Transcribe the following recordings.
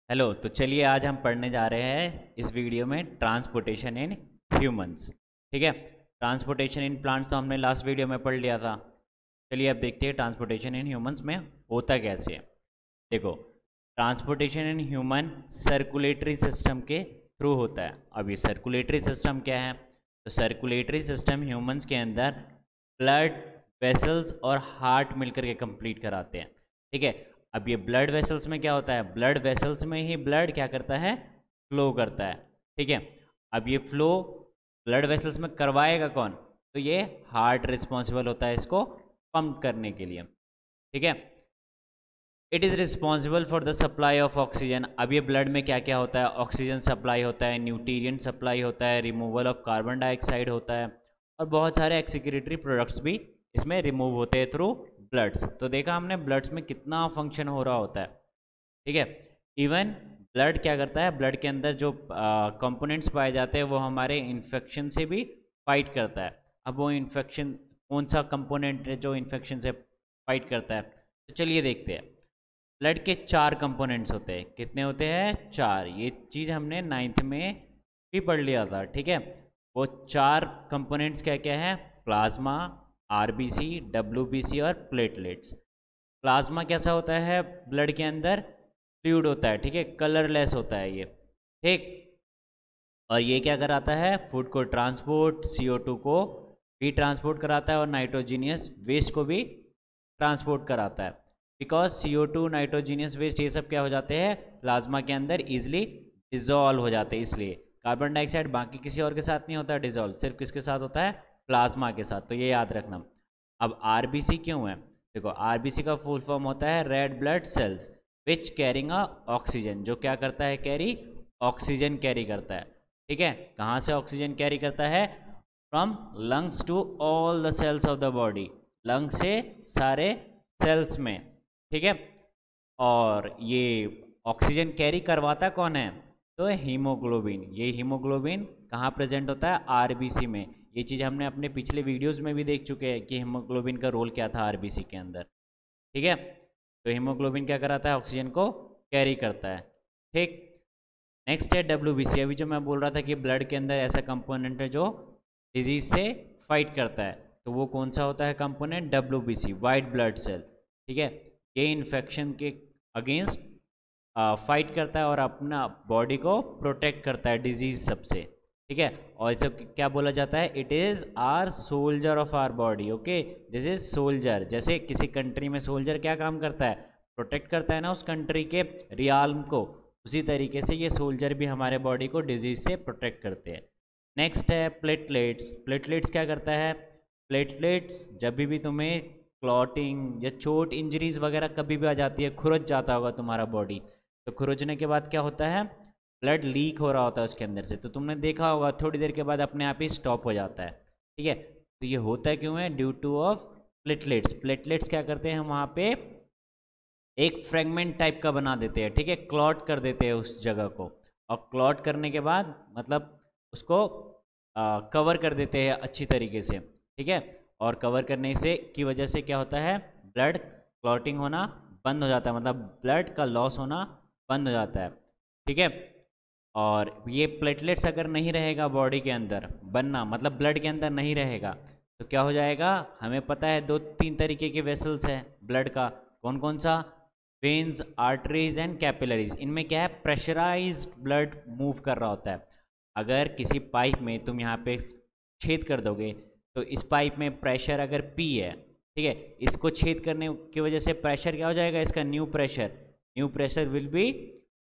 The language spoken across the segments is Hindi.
हेलो। तो चलिए आज हम पढ़ने जा रहे हैं इस वीडियो में ट्रांसपोर्टेशन इन ह्यूमंस। ठीक है। ट्रांसपोर्टेशन इन प्लांट्स तो हमने लास्ट वीडियो में पढ़ लिया था। चलिए अब देखते हैं ट्रांसपोर्टेशन इन ह्यूमंस में होता कैसे है। देखो, transportation in human circulatory system के थ्रू होता है। अब ये सर्कुलेटरी सिस्टम क्या है? तो सर्कुलेटरी सिस्टम ह्यूमंस के अंदर ब्लड वेसल्स और हार्ट मिलकर के कंप्लीट कराते हैं। ठीक है। अब ये ब्लड वेसल्स में क्या होता है? ब्लड वेसल्स में ही ब्लड क्या करता है? फ्लो करता है। ठीक है। अब ये फ्लो ब्लड वेसल्स में करवाएगा कौन? तो ये हार्ट रिस्पॉन्सिबल होता है इसको पंप करने के लिए। ठीक है। It is responsible for the supply of oxygen. अब ये ब्लड में क्या क्या होता है? ऑक्सीजन सप्लाई होता है, न्यूट्रिएंट सप्लाई होता है, रिमूवल ऑफ कार्बन डाइऑक्साइड होता है, और बहुत सारे एक्सक्रीटरी प्रोडक्ट्स भी इसमें रिमूव होते हैं थ्रू ब्लड्स। तो देखा हमने ब्लड्स में कितना फंक्शन हो रहा होता है। ठीक है। इवन ब्लड क्या करता है? ब्लड के अंदर जो कंपोनेंट्स पाए जाते हैं वो हमारे इन्फेक्शन से भी फाइट करता है। अब वो इन्फेक्शन कौन सा कंपोनेंट है जो इन्फेक्शन से फाइट करता है? तो चलिए देखते हैं। ब्लड के 4 कंपोनेंट्स होते हैं। कितने होते हैं? 4। ये चीज़ हमने 9th में भी पढ़ लिया था। ठीक है। वो 4 कंपोनेंट्स क्या क्या है? प्लाज्मा, आरबीसी, डब्ल्यूबीसी और प्लेटलेट्स। प्लाज्मा कैसा होता है? ब्लड के अंदर फ्लूइड होता है। ठीक है। कलरलेस होता है ये। ठीक। और ये क्या कराता है? फूड को ट्रांसपोर्ट, CO2 को भी ट्रांसपोर्ट कराता है और नाइट्रोजीनियस वेस्ट को भी ट्रांसपोर्ट कराता है। बिकॉज CO2 नाइट्रोजीनियस वेस्ट ये सब क्या हो जाते हैं? प्लाज्मा के अंदर इजिली डिजोल्व हो जाते हैं। इसलिए कार्बन डाइऑक्साइड बाकी किसी और के साथ नहीं होता डिजोल्व, सिर्फ किसके साथ होता है? प्लाज्मा के साथ। तो ये याद रखना। अब आरबीसी क्यों है? देखो, आरबीसी का फुल फॉर्म होता है red blood cells which carrying a oxygen. जो क्या करता है? कैरी ऑक्सीजन कैरी करता है। ठीक है। कहाँ से ऑक्सीजन कैरी करता है? From lungs to all the cells of the body. Lung से सारे सेल्स में। ठीक है। और ये ऑक्सीजन कैरी करवाता कौन है? तो हीमोग्लोबिन। ये हीमोग्लोबिन कहाँ प्रेजेंट होता है? आरबीसी में। ये चीज़ हमने अपने पिछले वीडियोस में भी देख चुके हैं कि हीमोग्लोबिन का रोल क्या था आरबीसी के अंदर। ठीक है। तो हीमोग्लोबिन क्या कराता है? ऑक्सीजन को कैरी करता है। ठीक। नेक्स्ट है डब्ल्यूबीसी। अभी जो मैं बोल रहा था कि ब्लड के अंदर ऐसा कंपोनेंट है जो डिजीज से फाइट करता है, तो वो कौन सा होता है component? WBC, white blood cell. ठीक है। ये इन्फेक्शन के अगेंस्ट फाइट करता है और अपना बॉडी को प्रोटेक्ट करता है डिजीज सबसे। ठीक है। और इसे क्या बोला जाता है? It is our soldier of our body. Okay, this is soldier. जैसे किसी कंट्री में सोल्जर क्या काम करता है? प्रोटेक्ट करता है ना उस कंट्री के रियाल्म को। उसी तरीके से ये सोल्जर भी हमारे बॉडी को डिजीज से प्रोटेक्ट करते हैं। नेक्स्ट है प्लेटलेट्स। प्लेटलेट्स क्या करता है? प्लेटलेट्स जब भी तुम्हें क्लॉटिंग या चोट इंजरीज वगैरह कभी भी आ जाती है, खुरच जाता होगा तुम्हारा बॉडी, तो खुरचने के बाद क्या होता है? ब्लड लीक हो रहा होता है उसके अंदर से, तो तुमने देखा होगा थोड़ी देर के बाद अपने आप ही स्टॉप हो जाता है। ठीक है। तो ये होता है क्यों है? Due two of platelets. Platelets क्या करते हैं? वहाँ पे एक फ्रेगमेंट टाइप का बना देते हैं। ठीक है। क्लॉट कर देते हैं उस जगह को, और क्लॉट करने के बाद मतलब उसको कवर कर देते हैं अच्छी तरीके से। ठीक है। और कवर करने से की वजह से क्या होता है? ब्लड क्लॉटिंग होना बंद हो जाता है, मतलब ब्लड का लॉस होना बंद हो जाता है। ठीक है। और ये प्लेटलेट्स अगर नहीं रहेगा बॉडी के अंदर बनना, मतलब ब्लड के अंदर नहीं रहेगा, तो क्या हो जाएगा? हमें पता है 2-3 तरीके के वेसल्स हैं ब्लड का। कौन कौन सा? Veins, arteries and capillaries. इनमें क्या है? प्रेशराइज्ड ब्लड मूव कर रहा होता है। अगर किसी पाइप में तुम यहाँ पे छेद कर दोगे, तो इस पाइप में प्रेशर अगर P है, ठीक है, इसको छेद करने की वजह से प्रेशर क्या हो जाएगा? इसका new pressure will be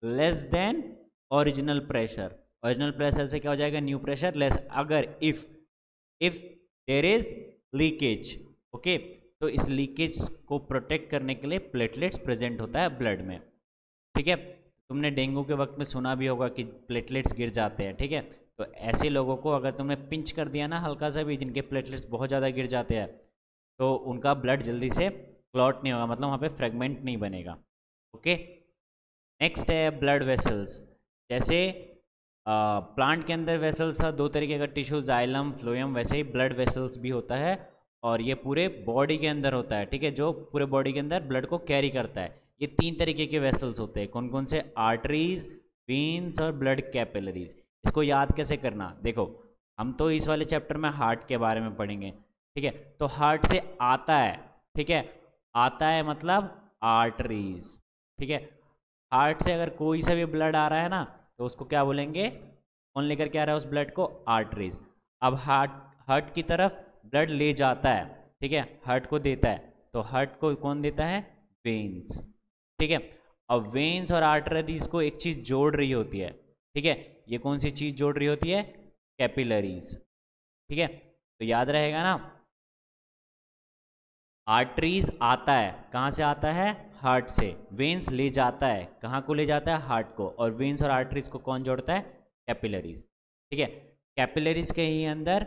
less than original pressure. Original pressure से क्या हो जाएगा? New pressure less. अगर if there is leakage, okay, तो इस लीकेज को प्रोटेक्ट करने के लिए प्लेटलेट्स प्रेजेंट होता है ब्लड में। ठीक है। तुमने डेंगू के वक्त में सुना भी होगा कि प्लेटलेट्स गिर जाते हैं। ठीक है। तो ऐसे लोगों को अगर तुमने पिंच कर दिया ना हल्का सा भी, जिनके प्लेटलेट्स बहुत ज़्यादा गिर जाते हैं, तो उनका ब्लड जल्दी से क्लॉट नहीं होगा, मतलब वहाँ पे फ्रेगमेंट नहीं बनेगा। ओके। नेक्स्ट है ब्लड वेसल्स। जैसे प्लांट के अंदर वेसल्स था 2 तरीके का, टिश्यू, जाइलम, फ्लोएम, वैसे ही ब्लड वेसल्स भी होता है, और ये पूरे बॉडी के अंदर होता है। ठीक है। जो पूरे बॉडी के अंदर ब्लड को कैरी करता है। ये 3 तरीके के वेसल्स होते हैं। कौन कौन से? आर्टरीज, वेन्स और ब्लड कैपिलरीज। इसको याद कैसे करना? देखो, हम तो इस वाले चैप्टर में हार्ट के बारे में पढ़ेंगे, ठीक है। तो हार्ट से आता है, ठीक है, आता है मतलब आर्टरीज, ठीक है। हार्ट से अगर कोई सा भी ब्लड आ रहा है ना, तो उसको क्या बोलेंगे? कौन लेकर के आ रहा है उस ब्लड को? आर्टरीज। अब हार्ट की तरफ ब्लड ले जाता है, ठीक है, हार्ट को देता है, तो हार्ट को कौन देता है? वेन्स, ठीक है। अब वेन्स और आर्टरीज को एक चीज जोड़ रही होती है, ठीक है। ये कौन सी चीज जोड़ रही होती है? कैपिलरीज, ठीक है। तो याद रहेगा ना, आर्टरीज आता है, कहाँ से आता है? हार्ट से। वेन्स ले जाता है, कहाँ को ले जाता है? हार्ट को। और वेन्स और आर्टरीज को कौन जोड़ता है? कैपिलरीज, ठीक है। कैपिलरीज के ही अंदर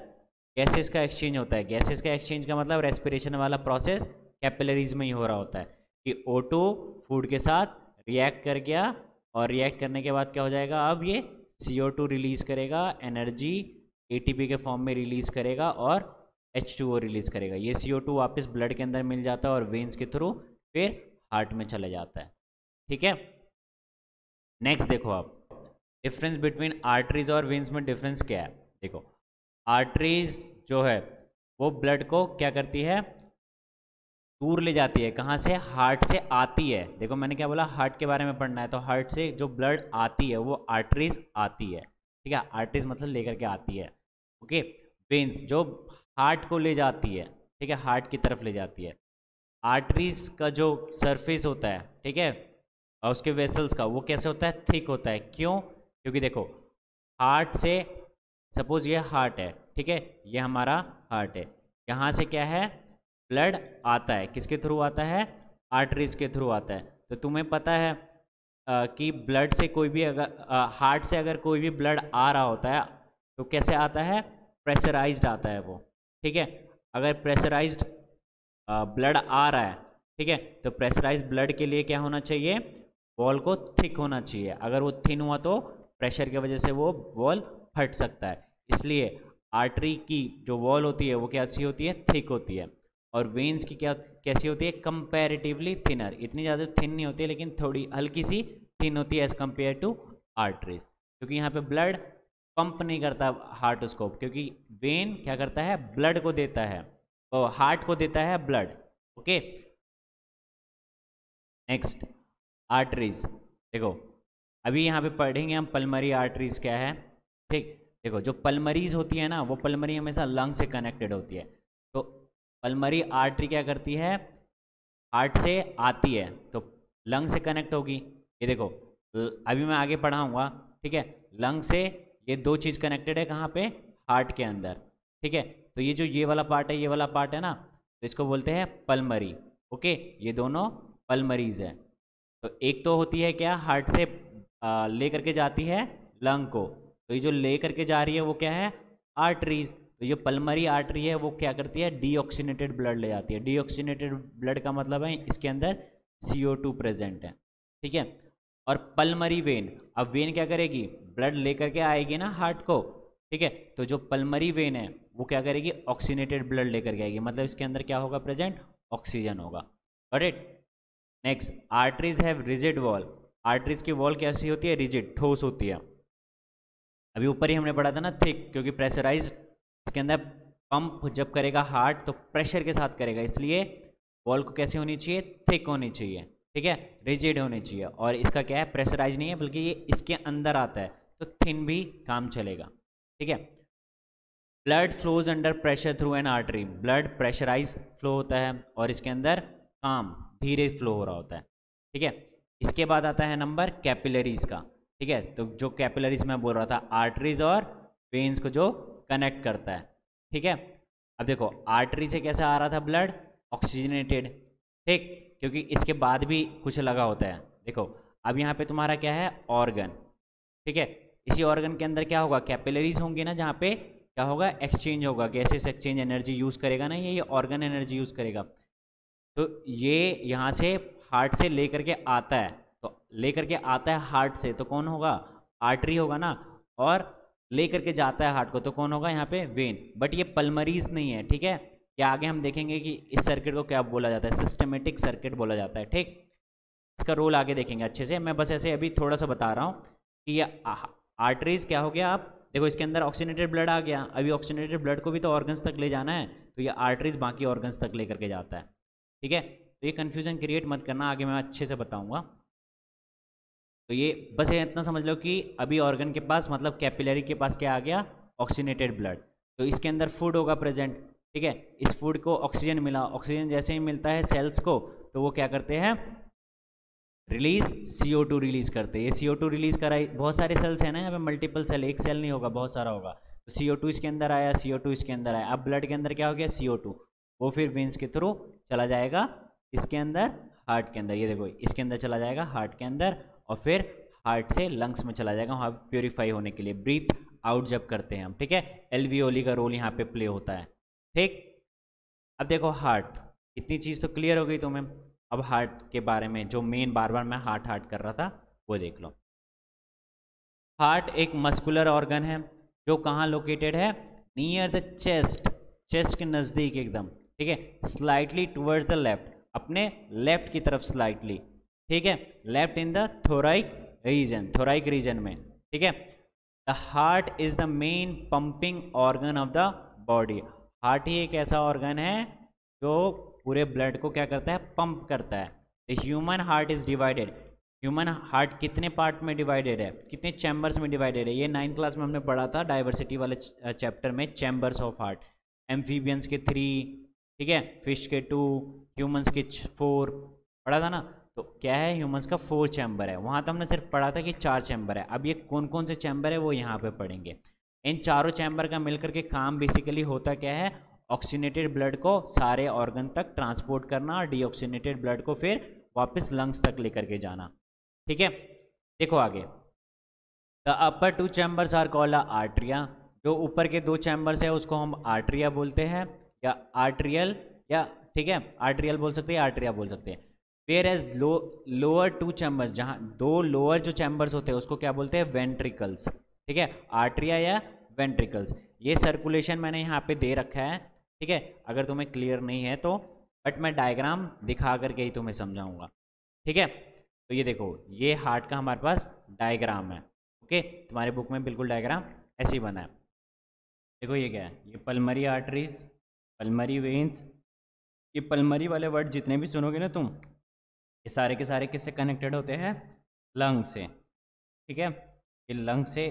गैसेस का एक्सचेंज होता है। गैसेस का एक्सचेंज का मतलब रेस्पिरेशन वाला प्रोसेस कैपिलरीज में ही हो रहा होता है कि O2 फूड के साथ रिएक्ट कर गया, और रिएक्ट करने के बाद क्या हो जाएगा? अब ये CO2 रिलीज करेगा, एनर्जी ATP के फॉर्म में रिलीज करेगा और H2O रिलीज करेगा। ये CO2 वापस ब्लड के अंदर मिल जाता है और वेन्स के थ्रू फिर हार्ट में चला जाता है, ठीक है। नेक्स्ट देखो, आप डिफरेंस बिटवीन आर्टरीज और वेन्स में डिफरेंस क्या है? देखो, आर्टरीज जो है वो ब्लड को क्या करती है? दूर ले जाती है। कहाँ से? हार्ट से आती है। देखो, मैंने क्या बोला? हार्ट के बारे में पढ़ना है, तो हार्ट से जो ब्लड आती है वो आर्टरीज आती है, ठीक है। आर्टरीज मतलब लेकर के आती है, ओके। वेन्स जो हार्ट को ले जाती है, ठीक है, हार्ट की तरफ ले जाती है। आर्टरीज का जो सरफेस होता है, ठीक है, और उसके वेसल्स का, वो कैसे होता है? थिक होता है। क्यों? क्योंकि देखो, हार्ट से, सपोज ये हार्ट है, ठीक है, ये हमारा हार्ट है, यहाँ से क्या है? ब्लड आता है। किसके थ्रू आता है? आर्टरीज के थ्रू आता है। तो तुम्हें पता है कि ब्लड से कोई भी अगर हार्ट से अगर कोई भी ब्लड आ रहा होता है तो कैसे आता है? प्रेशराइज्ड आता है वो, ठीक है। अगर प्रेशराइज्ड ब्लड आ रहा है, ठीक है, तो प्रेशराइज्ड ब्लड के लिए क्या होना चाहिए? वॉल को थिक होना चाहिए। अगर वो थिन हुआ तो प्रेशर की वजह से वो वॉल फट सकता है। इसलिए आर्टरी की जो वॉल होती है वो कैसी होती है? थिक होती है। और वेन्स की क्या कैसी होती है? Comparatively thinner. इतनी ज़्यादा थिन नहीं होती है, लेकिन थोड़ी हल्की सी थिन होती है एज कम्पेयर टू आर्टरीज, क्योंकि यहाँ पे ब्लड पंप नहीं करता हार्ट उसको, क्योंकि वेन क्या करता है? ब्लड को देता है, और हार्ट को देता है ब्लड, ओके। Next, arteries. देखो, अभी यहाँ पे पढ़ेंगे हम पल्मरी आर्टरीज क्या है, ठीक। देखो, जो पल्मरीज होती है ना, वो पल्मरी हमेशा लंग से कनेक्टेड होती है। तो पल्मरी आर्टरी क्या करती है? हार्ट से आती है तो लंग से कनेक्ट होगी। ये देखो, अभी मैं आगे पढ़ाऊंगा, ठीक है। लंग से ये दो चीज़ कनेक्टेड है, कहाँ पे? हार्ट के अंदर, ठीक है। तो ये जो ये वाला पार्ट है, ये वाला पार्ट है ना, तो इसको बोलते हैं पल्मरी, ओके। ये दोनों पल्मरीज है। तो एक तो होती है क्या? हार्ट से ले करके जाती है लंग को, तो ये जो ले करके जा रही है वो क्या है? आर्टरीज। तो ये पल्मरी आर्टरी है वो क्या करती है? डीऑक्सीनेटेड ब्लड ले जाती है। डीऑक्सीनेटेड ब्लड का मतलब है इसके अंदर CO2 प्रेजेंट है, ठीक है। और पल्मरी वेन, अब वेन क्या करेगी? ब्लड लेकर के आएगी ना हार्ट को, ठीक है। तो जो पल्मरी वेन है वो क्या करेगी? ऑक्सीनेटेड ब्लड लेकर के आएगी, मतलब इसके अंदर क्या होगा प्रेजेंट? ऑक्सीजन होगा, got it. Next, arteries have rigid wall. Arteries की वॉल कैसी होती है? रिजिड, ठोस होती है। अभी ऊपर ही हमने पढ़ा था ना थिक, क्योंकि प्रेशराइज इसके अंदर पंप जब करेगा हार्ट तो प्रेशर के साथ करेगा, इसलिए वॉल को कैसी होनी चाहिए? थिक होनी चाहिए, ठीक है, रिजिड होनी चाहिए। और इसका क्या है? प्रेशराइज नहीं है, बल्कि ये इसके अंदर आता है, तो थिन भी काम चलेगा, ठीक है। Blood flows under pressure through an artery. Blood pressurise flow होता है और इसके अंदर काम धीरे फ्लो हो रहा होता है, ठीक है। इसके बाद आता है नंबर कैपिलरीज का, ठीक है। तो जो कैपिलरीज मैं बोल रहा था, आर्टरीज और वेन्स को जो कनेक्ट करता है, ठीक है। अब देखो, आर्टरी से कैसे आ रहा था ब्लड? ऑक्सीजनेटेड, ठीक, क्योंकि इसके बाद भी कुछ लगा होता है। देखो, अब यहाँ पे तुम्हारा क्या है? ऑर्गन, ठीक है। इसी ऑर्गन के अंदर क्या होगा? कैपिलरीज होंगे ना, जहाँ पे क्या होगा? एक्सचेंज होगा, गैसेस एक्सचेंज एनर्जी यूज़ करेगा ना, ये ऑर्गन एनर्जी यूज़ करेगा। तो ये यहाँ से हार्ट से लेकर के आता है, तो लेकर के आता है हार्ट से, तो कौन होगा? आर्टरी होगा ना। और लेकर के जाता है हार्ट को, तो कौन होगा यहाँ पे? वेन। बट ये पल्मरीज नहीं है, ठीक है। क्या आगे हम देखेंगे कि इस सर्किट को क्या बोला जाता है? सिस्टमेटिक सर्किट बोला जाता है, ठीक। इसका रोल आगे देखेंगे अच्छे से, मैं बस ऐसे अभी थोड़ा सा बता रहा हूँ कि ये आर्टरीज क्या हो गया। आप देखो इसके अंदर ऑक्सीजनेटेड ब्लड आ गया, अभी ऑक्सीजनेटेड ब्लड को भी तो ऑर्गन्स तक ले जाना है, तो ये आर्टरीज बाकी ऑर्गन्स तक लेकर के जाता है। ठीक है, तो ये कन्फ्यूजन क्रिएट मत करना, आगे मैं अच्छे से बताऊँगा। तो ये बस ये इतना समझ लो कि अभी ऑर्गन के पास मतलब कैपिलरी के पास क्या आ गया, ऑक्सीजनेटेड ब्लड, तो इसके अंदर फूड होगा प्रेजेंट। ठीक है, इस फूड को ऑक्सीजन मिला, ऑक्सीजन जैसे ही मिलता है सेल्स को तो वो क्या करते हैं, रिलीज CO2 रिलीज करते हैं। ये CO2 रिलीज करा, बहुत सारे सेल्स हैं ना यहाँ पे, मल्टीपल सेल, एक सेल नहीं होगा, बहुत सारा होगा। तो CO2 इसके अंदर आया, CO2 इसके अंदर आया, अब ब्लड के अंदर क्या हो गया, CO2, वो फिर वेंस के थ्रू चला जाएगा इसके अंदर, हार्ट के अंदर, ये देखो इसके अंदर चला जाएगा हार्ट के अंदर, और फिर हार्ट से लंग्स में चला जाएगा वहाँ प्योरीफाई होने के लिए, ब्रीथ आउट जब करते हैं हम। ठीक है, एल्वियोली का रोल यहाँ पे प्ले होता है। ठीक, अब देखो हार्ट, इतनी चीज़ तो क्लियर हो गई तुम्हें। अब हार्ट के बारे में जो मेन बार बार मैं हार्ट हार्ट कर रहा था वो देख लो। हार्ट एक मस्कुलर ऑर्गन है जो कहाँ लोकेटेड है, नियर द चेस्ट, चेस्ट के नज़दीक एकदम। ठीक है, स्लाइटली टुवर्ड्स द लेफ्ट, अपने लेफ्ट की तरफ स्लाइटली। ठीक है, left in the thoracic region, thoracic region में। ठीक है, the heart is the main pumping organ of the body. Heart ही एक ऐसा ऑर्गन है जो पूरे ब्लड को क्या करता है, पंप करता है। The human heart is divided, human heart कितने पार्ट में डिवाइडेड है, कितने चैम्बर्स में डिवाइडेड है, ये 9th क्लास में हमने पढ़ा था डाइवर्सिटी वाले चैप्टर में, चैम्बर्स ऑफ हार्ट। एम्फीबियंस के 3, ठीक है, फिश के 2, ह्यूमंस के 4 पढ़ा था ना। तो क्या है, ह्यूमंस का 4 चैम्बर है, वहाँ तो हमने सिर्फ पढ़ा था कि 4 चैम्बर है। अब ये कौन कौन से चैम्बर है वो यहाँ पे पढ़ेंगे। इन चारों चैम्बर का मिलकर के काम बेसिकली होता क्या है, ऑक्सीजनेटेड ब्लड को सारे ऑर्गन तक ट्रांसपोर्ट करना, और डीऑक्सीजनेटेड ब्लड को फिर वापस लंग्स तक लेकर के जाना। ठीक है, देखो आगे, the upper 2 chambers are called atria, जो ऊपर के 2 चैम्बर्स है उसको हम आर्ट्रिया बोलते हैं, या आर्ट्रियल, या ठीक है आर्ट्रियल बोल सकते हैं, आर्ट्रिया बोल सकते हैं। वेयर एज लोअर 2 चैम्बर्स, जहाँ 2 लोअर जो चैम्बर्स होते हैं उसको क्या बोलते हैं, वेंट्रिकल्स। ठीक है, आर्ट्रिया या वेंट्रिकल्स। ये सर्कुलेशन मैंने यहाँ पे दे रखा है। ठीक है, अगर तुम्हें क्लियर नहीं है तो, बट मैं डायग्राम दिखा करके ही तुम्हें समझाऊंगा। ठीक है, तो ये देखो, ये हार्ट का हमारे पास डायग्राम है। ओके, तुम्हारे बुक में बिल्कुल डायग्राम ऐसे ही बना है। देखो ये क्या है, ये पल्मरी आर्टरीज, पल्मरी वेन्स। ये पल्मरी वाले वर्ड जितने भी सुनोगे ना तुम, ये सारे के सारे किससे कनेक्टेड होते हैं, लंग से। ठीक है, ये लंग से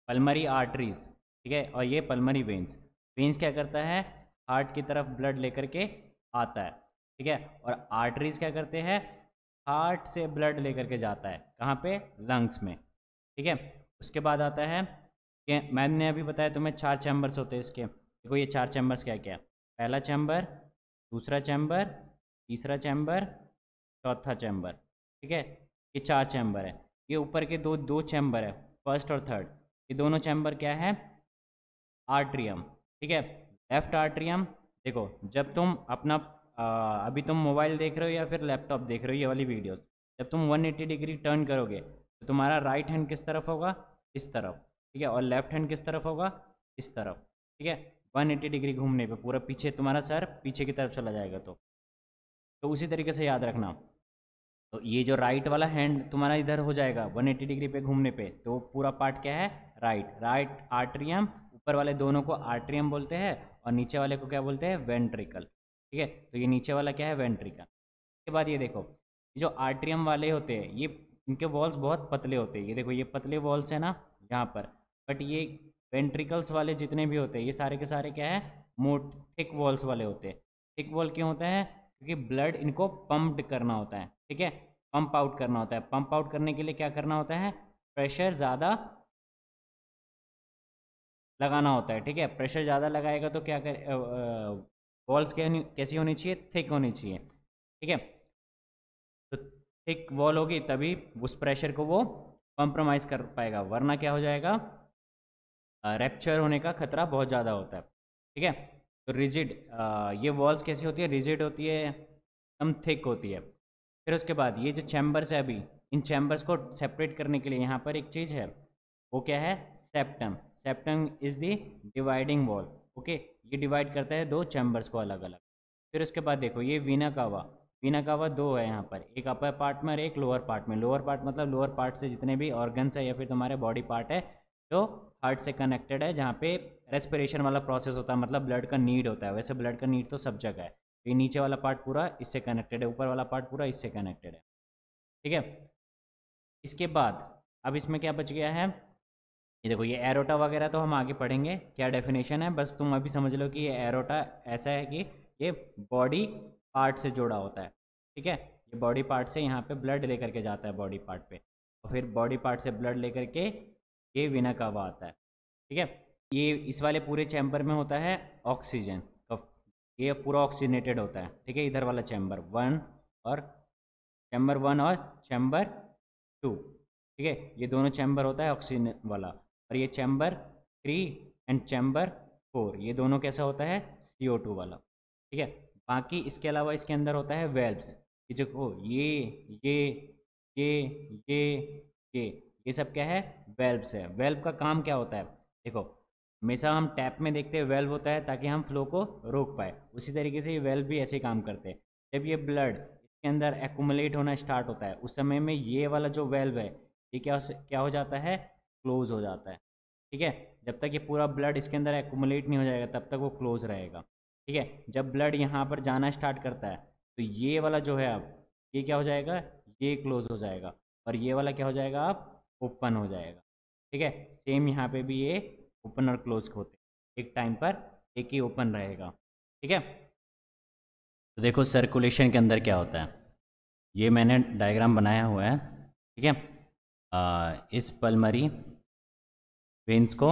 पल्मरी आर्टरीज। ठीक है, और ये पल्मरी वेन्स। वेन्स क्या करता है, हार्ट की तरफ ब्लड लेकर के आता है। ठीक है, और आर्टरीज क्या करते हैं, हार्ट से ब्लड लेकर के जाता है, कहाँ पे, लंग्स में। ठीक है, उसके बाद आता है कि मैंने अभी बताया तुम्हें 4 चैम्बर्स होते हैं इसके। देखो ये 4 चैम्बर्स क्या क्या, पहला चैम्बर, दूसरा चैम्बर, तीसरा चैम्बर, चौथा चैम्बर। ठीक है, ये 4 चैम्बर है। ये ऊपर के दो चैम्बर है, फर्स्ट और थर्ड, ये दोनों चैम्बर क्या है, आर्ट्रियम। ठीक है, लेफ्ट आर्ट्रियम। देखो जब तुम अपना अभी तुम मोबाइल देख रहे हो या फिर लैपटॉप देख रहे हो, ये वाली वीडियो, जब तुम 180 डिग्री टर्न करोगे तो तुम्हारा राइट हैंड किस तरफ होगा, इस तरफ। ठीक है, और लेफ्ट हैंड किस तरफ होगा, इस तरफ। ठीक है, 180 डिग्री घूमने पे पूरा पीछे, तुम्हारा सर पीछे की तरफ चला जाएगा। तो उसी तरीके से याद रखना। तो ये जो राइट वाला हैंड तुम्हारा इधर हो जाएगा 180 डिग्री पे घूमने पे, तो पूरा पार्ट क्या है, राइट आर्ट्रियम। ऊपर वाले दोनों को आर्ट्रियम बोलते हैं, और नीचे वाले को क्या बोलते हैं, वेंट्रिकल। ठीक है, तो ये नीचे वाला क्या है, वेंट्रिकल। उसके बाद ये देखो, जो आर्ट्रियम वाले होते हैं ये, इनके वॉल्स बहुत पतले होते हैं। ये देखो ये पतले वॉल्स है ना यहाँ पर, बट ये वेंट्रिकल्स वाले जितने भी होते हैं ये सारे के सारे क्या है, मोट थिक वॉल्स वाले होते हैं। थिक वॉल क्यों होता है, क्योंकि ब्लड इनको पंप्ड करना होता है। ठीक है, पंप आउट करना होता है। पंप आउट करने के लिए क्या करना होता है, प्रेशर ज़्यादा लगाना होता है। ठीक है, प्रेशर ज़्यादा लगाएगा तो क्या कर, वॉल्स कैसी होनी चाहिए, थिक होनी चाहिए। ठीक है, तो थिक वॉल होगी तभी उस प्रेशर को वो कॉम्प्रोमाइज़ कर पाएगा, वरना क्या हो जाएगा, रैप्चर होने का खतरा बहुत ज़्यादा होता है। ठीक है, तो रिजिड, ये वॉल्स कैसी होती है, रिजिड होती है, एकदम थिक होती है। फिर उसके बाद ये जो चैम्बर्स है, अभी इन चैम्बर्स को सेपरेट करने के लिए यहाँ पर एक चीज़ है, वो क्या है, septum. Septum is the dividing wall. Okay, ये डिवाइड करता है 2 चैम्बर्स को अलग अलग। फिर उसके बाद देखो ये वीना कावा, वीना कावा दो है यहाँ पर, एक अपर पार्ट में और एक लोअर पार्ट में। लोअर पार्ट मतलब लोअर पार्ट से जितने भी ऑर्गन्स है या फिर तुम्हारे बॉडी पार्ट है जो हार्ट से कनेक्टेड है, जहाँ पे रेस्पिरेशन वाला प्रोसेस होता है, मतलब ब्लड का नीड होता है। वैसे ब्लड का नीड तो सब जगह है। ये नीचे वाला पार्ट पूरा इससे कनेक्टेड है, ऊपर वाला पार्ट पूरा इससे कनेक्टेड है, ठीक है। इसके बाद अब इसमें क्या बच गया है, ये देखो, ये एरोटा वगैरह तो हम आगे पढ़ेंगे क्या डेफिनेशन है, बस तुम अभी समझ लो कि ये एरोटा ऐसा है कि ये बॉडी पार्ट से जुड़ा होता है, ठीक है। ये बॉडी पार्ट से यहाँ पे ब्लड लेकर के जाता है बॉडी पार्ट पे, और फिर बॉडी पार्ट से ब्लड लेकर के ये वेना कावा आता है, ठीक है। ये इस वाले पूरे चैम्बर में होता है ऑक्सीजन, ये पूरा ऑक्सीजनेटेड होता है, ठीक है। इधर वाला चैम्बर वन और चैम्बर टू, ठीक है, ये दोनों चैम्बर होता है ऑक्सीजन वाला। और ये चैम्बर 3 एंड चैम्बर 4, ये दोनों कैसा होता है, CO2 वाला, ठीक है। बाकी इसके अलावा इसके अंदर होता है वेल्व्स, ये जो ये ये ये ये सब क्या है, वेल्व्स है। वेल्व का काम क्या होता है, देखो, हमेशा हम टैप में देखते हैं वेल्व होता है ताकि हम फ्लो को रोक पाए, उसी तरीके से ये वेल्व भी ऐसे काम करते हैं। जब ये ब्लड इसके अंदर एक्यूमुलेट होना स्टार्ट होता है, उस समय में ये वाला जो वेल्व है ये क्या हो जाता है, क्लोज हो जाता है, ठीक है। जब तक ये पूरा ब्लड इसके अंदर एक्यूमुलेट नहीं हो जाएगा तब तक वो क्लोज रहेगा, ठीक है। जब ब्लड यहाँ पर जाना स्टार्ट करता है तो ये वाला जो है, अब ये क्या हो जाएगा, ये क्लोज हो जाएगा, और ये वाला क्या हो जाएगा, अब ओपन हो जाएगा, ठीक है। सेम यहाँ पे भी ये ओपन और क्लोज होते हैं, एक टाइम पर एक ही ओपन रहेगा, ठीक है। तो देखो सर्कुलेशन के अंदर क्या होता है, ये मैंने डायग्राम बनाया हुआ है, ठीक है। इस पल्मरी वेन्स को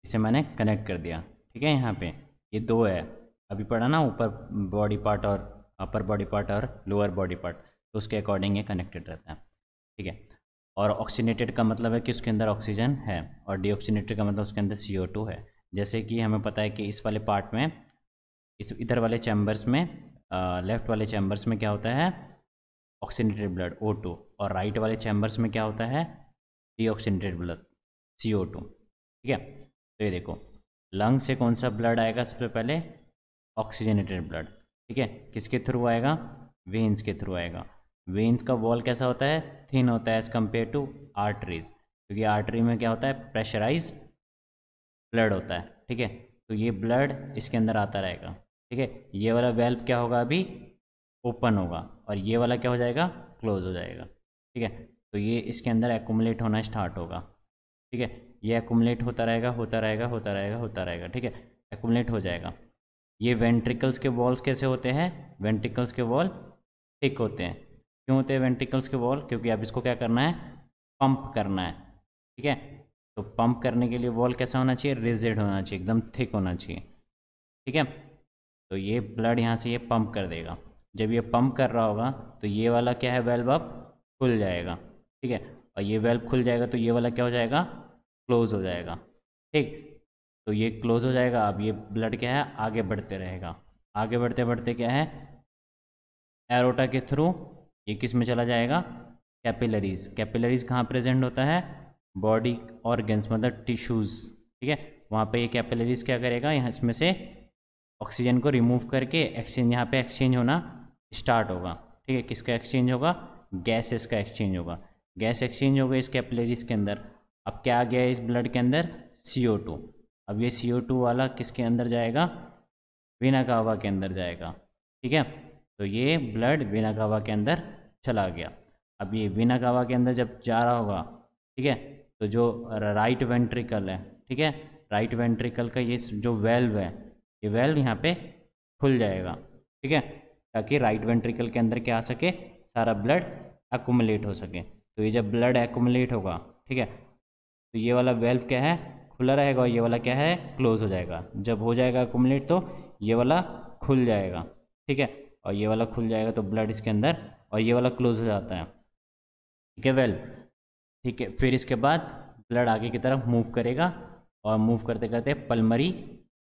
इसे मैंने कनेक्ट कर दिया, ठीक है। यहाँ पे ये दो है, अभी पढ़ा ना, ऊपर बॉडी पार्ट और अपर बॉडी पार्ट और लोअर बॉडी पार्ट, तो उसके अकॉर्डिंग ये कनेक्टेड रहता है, ठीक है। और ऑक्सीनेटेड का मतलब है कि उसके अंदर ऑक्सीजन है, और डीऑक्सीनेटेड का मतलब उसके अंदर CO2 है। जैसे कि हमें पता है कि इस वाले पार्ट में, इस इधर वाले चैम्बर्स में, लेफ्ट वाले चैम्बर्स में क्या होता है, ऑक्सीनेटेड ब्लड O2, और राइट वाले चैम्बर्स में क्या होता है, डीऑक्सीनेटेड ब्लड CO2, ठीक है। तो ये देखो, लंग से कौन सा ब्लड आएगा, सबसे पहले ऑक्सीजनेटेड ब्लड, ठीक है। किसके थ्रू आएगा, वेन्स के थ्रू आएगा। वेन्स का वॉल कैसा होता है, थिन होता है एज कम्पेयर टू आर्टरीज, क्योंकि आर्टरी में क्या होता है, प्रेशराइज ब्लड होता है, ठीक है। तो ये ब्लड इसके अंदर आता रहेगा, ठीक है। ये वाला वेल्व क्या होगा, अभी ओपन होगा, और ये वाला क्या हो जाएगा, क्लोज हो जाएगा, ठीक है। तो ये इसके अंदर एक्यूमुलेट होना स्टार्ट होगा, ठीक है। ये एक्यूमुलेट होता रहेगा, होता रहेगा, होता रहेगा, होता रहेगा, ठीक है, एक्यूमुलेट हो जाएगा। ये वेंट्रिकल्स के वॉल्स कैसे होते हैं, वेंट्रिकल्स के वॉल थिक होते हैं। क्यों होते हैं वेंट्रिकल्स के वॉल, क्योंकि अब इसको क्या करना है, पंप करना है, ठीक है। तो पंप करने के लिए वॉल कैसा होना चाहिए, रिजिड होना चाहिए, एकदम थिक होना चाहिए, ठीक है। तो ये ब्लड यहाँ से ये पंप कर देगा। जब ये पंप कर रहा होगा तो ये वाला क्या है, वेल्व अब खुल जाएगा, ठीक है। और ये वेल्व खुल जाएगा तो ये वाला क्या हो जाएगा, क्लोज हो जाएगा, ठीक। तो ये क्लोज हो जाएगा। अब ये ब्लड क्या है, आगे बढ़ते रहेगा, आगे बढ़ते बढ़ते क्या है, एरोटा के थ्रू ये किस में चला जाएगा, कैपिलरीज। कैपिलरीज कहाँ प्रेजेंट होता है, बॉडी ऑर्गन्स मतलब टिश्यूज़, ठीक है। वहाँ पे ये कैपिलरीज क्या करेगा, यहाँ इसमें से ऑक्सीजन को रिमूव करके एक्सचेंज, यहाँ पे एक्सचेंज होना स्टार्ट होगा, ठीक है। किसका एक्सचेंज होगा, गैसेस का एक्सचेंज होगा। गैस एक्सचेंज होगा इस कैपिलरीज के अंदर। अब क्या आ गया इस ब्लड के अंदर, CO2। अब ये CO2 वाला किसके अंदर जाएगा, वेना कावा के अंदर जाएगा, ठीक है। तो ये ब्लड वेना कावा के अंदर चला गया। अब ये वेना कावा के अंदर जब जा रहा होगा, ठीक है, तो जो राइट वेंट्रिकल है, ठीक है, राइट वेंट्रिकल का ये जो वेल्व है, ये वेल्व यहाँ पे खुल जाएगा, ठीक है, ताकि राइट वेंट्रिकल के अंदर क्या आ सके, सारा ब्लड एक्यूमुलेट हो सके। तो ये जब ब्लड एक्यूमुलेट होगा, ठीक है, तो ये वाला वेल्व क्या है, खुला रहेगा, और ये वाला क्या है, क्लोज हो जाएगा। जब हो जाएगा एक्यूमुलेट तो ये वाला खुल जाएगा, ठीक है, और ये वाला खुल जाएगा तो ब्लड इसके अंदर, और ये वाला क्लोज हो जाता है, ठीक है, वेल्व, ठीक है। फिर इसके बाद ब्लड आगे की तरफ मूव करेगा, और मूव करते करते पल्मरी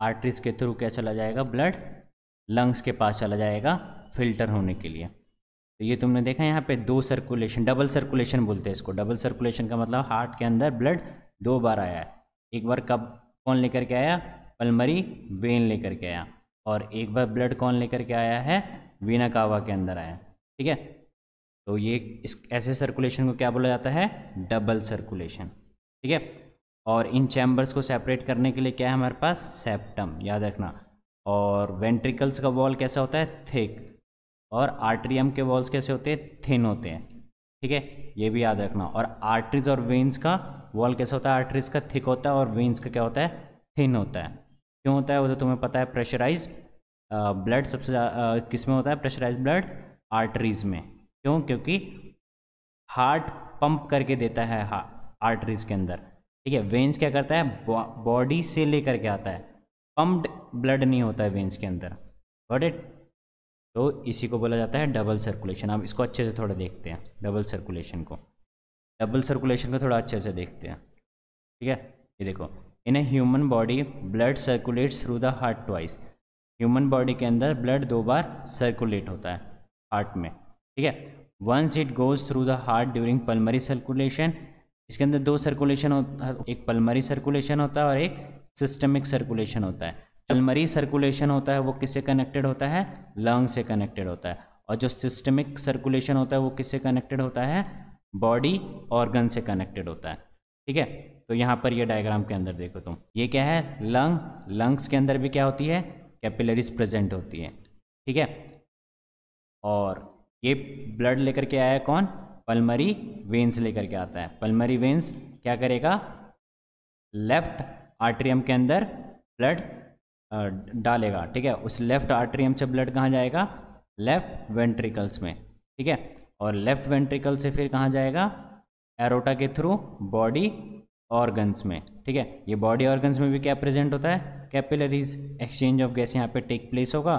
आर्टरीज के थ्रू क्या चला जाएगा, ब्लड लंग्स के पास चला जाएगा फिल्टर होने के लिए। तो ये तुमने देखा यहाँ पे दो सर्कुलेशन, डबल सर्कुलेशन बोलते हैं इसको। डबल सर्कुलेशन का मतलब हार्ट के अंदर ब्लड दो बार आया है। एक बार कब, कौन लेकर के आया, पल्मरी वेन लेकर के आया, और एक बार ब्लड कौन लेकर के आया है, वीना कावा के अंदर आया। ठीक है, तो ये इस ऐसे सर्कुलेशन को क्या बोला जाता है? Double circulation. ठीक है, और इन चैम्बर्स को सेपरेट करने के लिए क्या है हमारे पास? सेप्टम, याद रखना। और वेंट्रिकल्स का वॉल कैसा होता है? थिक। और आर्ट्रियम के वॉल्स कैसे होते हैं? थिन होते हैं। ठीक है, ये भी याद रखना। और आर्टरीज और वेन्स का वॉल कैसा होता है? आर्टरीज का थिक होता है और वेन्स का क्या होता है? थिन होता है। क्यों होता है वो तो तुम्हें पता है। प्रेशराइज्ड ब्लड सबसे किस में होता है? प्रेशराइज्ड ब्लड आर्टरीज में। क्यों? क्योंकि हार्ट पंप करके देता है आर्टरीज के अंदर। ठीक है, वेन्स क्या करता है? बॉडी से लेकर के आता है, पम्प्ड ब्लड नहीं होता है वेन्स के अंदर। Got it? तो इसी को बोला जाता है डबल सर्कुलेशन। अब इसको अच्छे से थोड़ा देखते हैं, डबल सर्कुलेशन को। डबल सर्कुलेशन को थोड़ा अच्छे से देखते हैं। ठीक है, ये देखो, in a human body blood circulates through the heart twice. Human body के अंदर ब्लड 2 बार सर्कुलेट होता है हार्ट में। ठीक है, once it goes through the heart during pulmonary circulation. इसके अंदर 2 सर्कुलेशन होता है, एक पल्मरी सर्कुलेशन होता है और एक सिस्टमिक सर्कुलेशन होता है। पल्मरी सर्कुलेशन होता है वो किससे कनेक्टेड होता है? लंग से कनेक्टेड होता है। और जो सिस्टमिक सर्कुलेशन होता है वो किससे कनेक्टेड होता है? बॉडी ऑर्गन से कनेक्टेड होता है। ठीक है, तो यहाँ पर ये डायग्राम के अंदर देखो तुम, ये क्या है? लंग। लंग्स के अंदर भी क्या होती है? कैपिलरीज प्रेजेंट होती है। ठीक है, और ये ब्लड लेकर के आया कौन? पल्मरी वेन्स लेकर के आता है। पल्मरी वेन्स क्या करेगा? लेफ्ट आर्टरियम के अंदर ब्लड डालेगा। ठीक है, उस लेफ्ट आर्टरियम से ब्लड कहाँ जाएगा? लेफ्ट वेंट्रिकल्स में। ठीक है, और लेफ्ट वेंट्रिकल से फिर कहाँ जाएगा? एरोटा के थ्रू बॉडी ऑर्गन्स में। ठीक है, ये बॉडी ऑर्गन्स में भी क्या प्रेजेंट होता है? कैपिलरीज। एक्सचेंज ऑफ गैस यहाँ पे टेक प्लेस होगा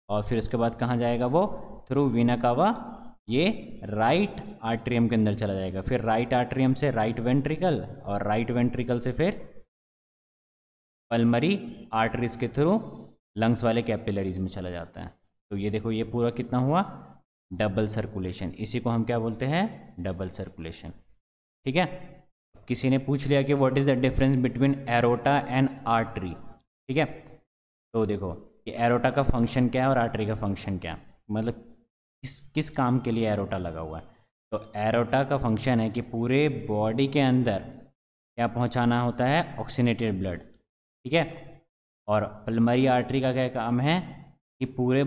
और फिर उसके बाद कहाँ जाएगा वो? थ्रू वीना कावा ये राइट आर्टरियम के अंदर चला जाएगा। फिर राइट आर्टरियम से राइट वेंट्रिकल और राइट वेंट्रिकल से फिर पल्मरी आर्टरीज के थ्रू लंग्स वाले कैपिलरीज में चला जाता है। तो ये देखो, ये पूरा कितना हुआ? Double circulation. इसी को हम क्या बोलते हैं? Double circulation. ठीक है, किसी ने पूछ लिया कि what is the difference between aorta and artery. ठीक है, तो देखो कि एरोटा का फंक्शन क्या है और आर्टरी का फंक्शन क्या है, मतलब किस काम के लिए एरोटा लगा हुआ है। तो एरोटा का फंक्शन है कि पूरे बॉडी के अंदर क्या पहुंचाना होता है? Oxygenated blood. ठीक है, और पल्मरी आर्टरी का क्या काम है? कि पूरे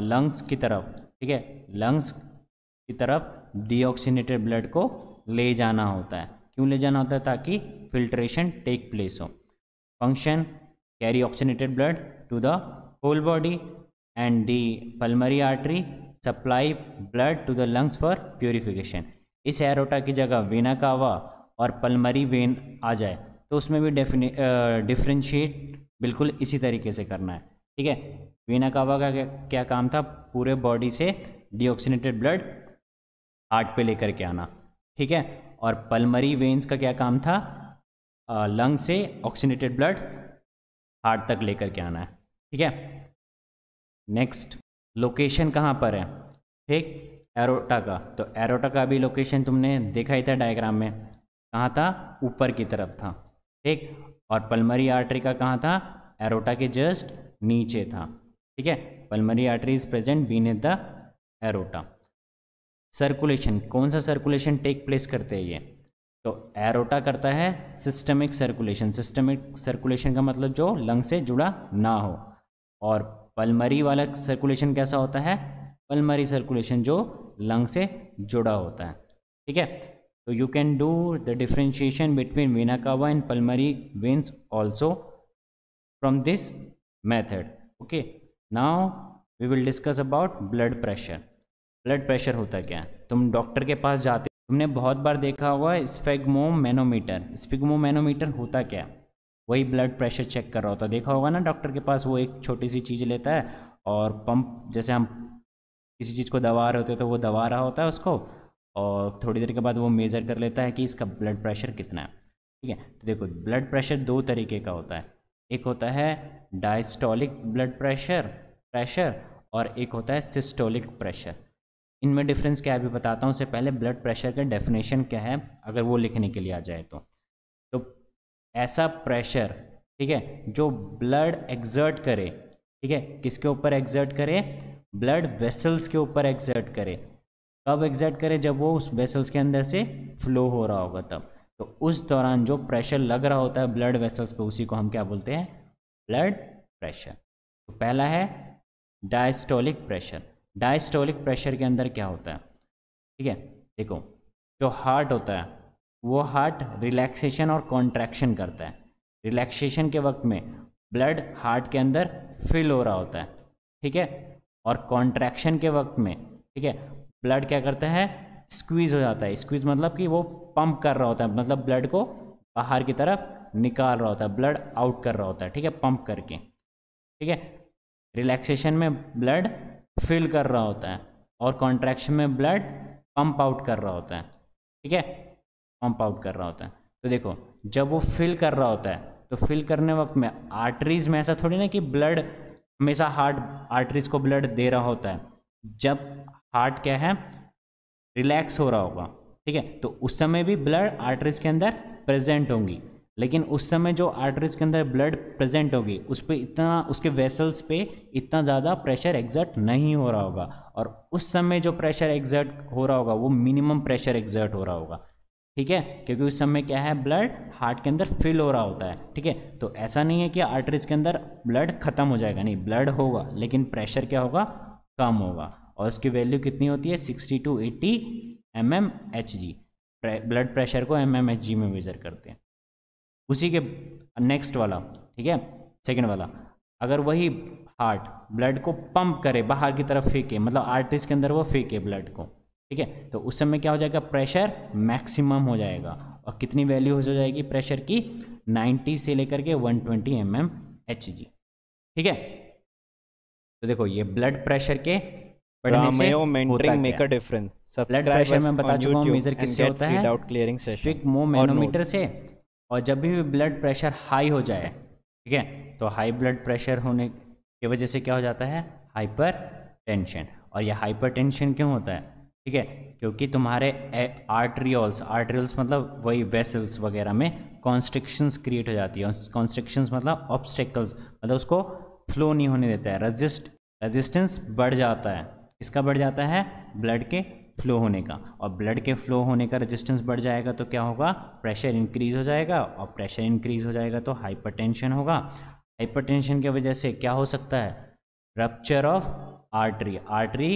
लंग्स की तरफ, ठीक है, लंग्स की तरफ डीऑक्सीनेटेड ब्लड को ले जाना होता है। क्यों ले जाना होता है? ताकि फिल्ट्रेशन टेक प्लेस हो। Function carry oxygenated blood to the whole body and the pulmonary artery supply blood to the lungs for purification. इस एरोटा की जगह वेना कावा और पल्मरी वेन आ जाए तो उसमें भी डिफ्रेंशिएट बिल्कुल इसी तरीके से करना है। ठीक है, वेना कावा का क्या काम था? पूरे बॉडी से डीऑक्सीनेटेड ब्लड हार्ट पे लेकर के आना। ठीक है, और पल्मरी वेन्स का क्या काम था? लंग से ऑक्सीनेटेड ब्लड हार्ट तक लेकर के आना है। ठीक है, नेक्स्ट लोकेशन कहाँ पर है? ठीक, एरोटा का। तो एरोटा का भी लोकेशन तुमने देखा ही था डायग्राम में, कहाँ था? ऊपर की तरफ था। ठीक, और पल्मरी आर्टरी का कहाँ था? एरोटा के जस्ट नीचे था। ठीक है, pulmonary artery is present beneath the aorta. Circulation, कौन सा सर्कुलेशन टेक प्लेस करते हैं ये? तो एरोटा करता है सिस्टमिक सर्कुलेशन। सिस्टमिक सर्कुलेशन का मतलब जो लंग से जुड़ा ना हो। और पल्मरी वाला सर्कुलेशन कैसा होता है? पल्मरी सर्कुलेशन जो लंग से जुड़ा होता है। ठीक है, तो you can do the differentiation between vena cava and pulmonary veins also from this method. Okay, now we will discuss about blood pressure. Blood pressure होता क्या है? तुम डॉक्टर के पास जाते, तुमने बहुत बार देखा हुआ है स्फिग्मोमैनोमीटर। स्फिग्मोमैनोमीटर होता क्या है? वही ब्लड प्रेशर चेक कर रहा होता, देखा होगा ना डॉक्टर के पास। वो एक छोटी सी चीज़ लेता है और पंप, जैसे हम किसी चीज़ को दबा रहे होते हैं तो वो दबा रहा होता है उसको, और थोड़ी देर के बाद वो मेज़र कर लेता है कि इसका ब्लड प्रेशर कितना है। ठीक है, तो देखो ब्लड प्रेशर 2 तरीके का होता है। एक होता है डायस्टोलिक ब्लड प्रेशर और एक होता है सिस्टोलिक प्रेशर। इनमें डिफरेंस क्या है अभी बताता हूँ। उससे पहले ब्लड प्रेशर का डेफिनेशन क्या है, अगर वो लिखने के लिए आ जाए तो ऐसा प्रेशर, ठीक है, जो ब्लड एक्सर्ट करे। ठीक है, किसके ऊपर एक्सर्ट करे? ब्लड वेसल्स के ऊपर एग्जर्ट करे। कब एग्जर्ट करे? जब वो उस वेसल्स के अंदर से फ्लो हो रहा होगा तब। तो उस दौरान जो प्रेशर लग रहा होता है ब्लड वेसल्स पे, उसी को हम क्या बोलते हैं? Blood pressure. तो पहला है डायस्टोलिक प्रेशर। डायस्टोलिक प्रेशर के अंदर क्या होता है? ठीक है, देखो, जो हार्ट होता है वो हार्ट रिलैक्सेशन और कॉन्ट्रैक्शन करता है। रिलैक्सेशन के वक्त में ब्लड हार्ट के अंदर फिल हो रहा होता है, ठीक है, और कॉन्ट्रैक्शन के वक्त में, ठीक है, ब्लड क्या करता है? स्क्वीज हो जाता है। स्क्वीज मतलब कि वो पंप कर रहा होता है, मतलब ब्लड को बाहर की तरफ निकाल रहा होता है, ब्लड आउट कर रहा होता है, ठीक है, पंप करके, ठीक है। रिलैक्सेशन में ब्लड फिल कर रहा होता है और कॉन्ट्रैक्शन में ब्लड पंप आउट कर रहा होता है, ठीक है, पंप आउट कर रहा होता है। तो देखो, जब वो फिल कर रहा होता है तो फिल करने वक्त में आर्टरीज में ऐसा थोड़ी ना कि ब्लड हमेशा हार्ट आर्टरीज को ब्लड दे रहा होता है। जब हार्ट क्या है? रिलैक्स हो रहा होगा, ठीक है, तो उस समय भी ब्लड आर्टरीज के अंदर प्रेजेंट होंगी, लेकिन उस समय जो आर्टरीज के अंदर ब्लड प्रेजेंट होगी उस पर इतना, उसके वेसल्स पे इतना ज़्यादा प्रेशर एग्जर्ट नहीं हो रहा होगा, और उस समय जो प्रेशर एग्जर्ट हो रहा होगा वो मिनिमम प्रेशर एग्जर्ट हो रहा होगा, ठीक है, क्योंकि उस समय क्या है? ब्लड हार्ट के अंदर फिल हो रहा होता है, ठीक है। तो ऐसा नहीं है कि आर्टरीज के अंदर ब्लड खत्म हो जाएगा, नहीं, ब्लड होगा लेकिन प्रेशर क्या होगा? कम होगा, और उसकी वैल्यू कितनी होती है? 60 to 80 mmHg। ब्लड प्रेशर को mmHg में मेजर करते हैं। उसी के नेक्स्ट वाला, ठीक है, सेकंड वाला, अगर वही हार्ट ब्लड को पंप करे, बाहर की तरफ फेंके, मतलब आर्टरीज के अंदर वो फेंके ब्लड को, ठीक है, तो उस समय क्या हो जाएगा? प्रेशर मैक्सिमम हो जाएगा, और कितनी वैल्यू हो जाएगी प्रेशर की? 90 से लेकर के 120 mmHg, ठीक है। तो देखो, ये ब्लड प्रेशर के बढ़ने से होता क्या? ब्लड प्रेशर में बता चुका हूँ मेजर किससे होता है? स्फिग्मोमेनोमीटर से। और जब भी ब्लड प्रेशर हाई हो जाए, ठीक है, तो हाई ब्लड प्रेशर होने की वजह से क्या हो जाता है? Hyper tension. और यह हाइपर टेंशन क्यों होता है? ठीक है, क्योंकि तुम्हारे आर्ट्रियोल्स मतलब वही वेसल्स वगैरह में कॉन्स्ट्रिक्शंस क्रिएट हो जाती है। कॉन्स्ट्रिक्शंस मतलब ऑब्स्टेकल्स, मतलब उसको फ्लो नहीं होने देता है, रेजिस्टेंस बढ़ जाता है। इसका बढ़ जाता है? ब्लड के फ्लो होने का। और ब्लड के फ्लो होने का रेजिस्टेंस बढ़ जाएगा तो क्या होगा? प्रेशर इंक्रीज हो जाएगा, और प्रेशर इंक्रीज हो जाएगा तो हाइपरटेंशन होगा। हाइपरटेंशन की वजह से क्या हो सकता है? रप्चर ऑफ आर्टरी, आर्टरी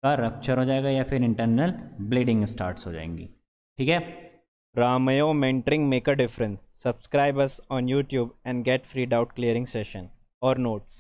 का रप्चर हो जाएगा, या फिर इंटरनल ब्लीडिंग स्टार्ट्स हो जाएंगी, ठीक है। Ramayo mentoring make a difference. Subscribe us on YouTube and get free doubt clearing session or notes.